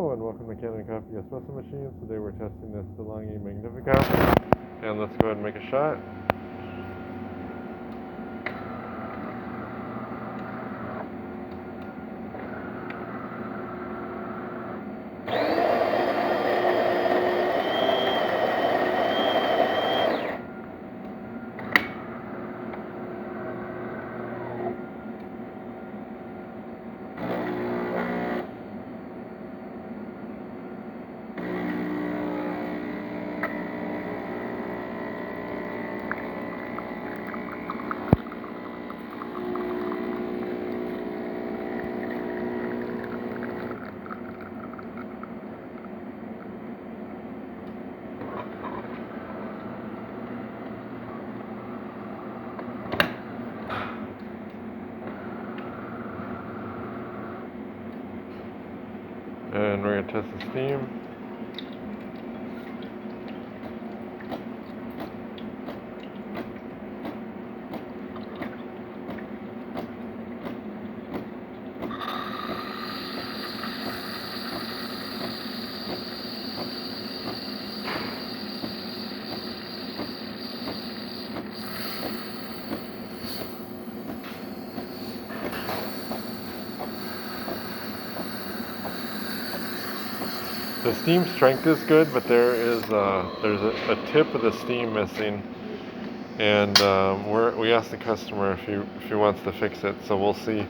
Hello and welcome to Kanen Coffee Espresso machines. Today we're testing this DeLonghi Magnifica, and let's go ahead and make a shot. And we're going to test the steam. The steam strength is good, but there's a tip of the steam missing, and we asked the customer if he wants to fix it. So we'll see.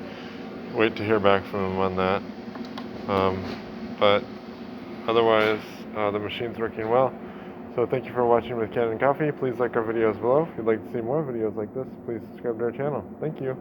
Wait to hear back from him on that. But otherwise, the machine's working well. So thank you for watching with Kanen Coffee. Please like our videos below. If you'd like to see more videos like this, please subscribe to our channel. Thank you.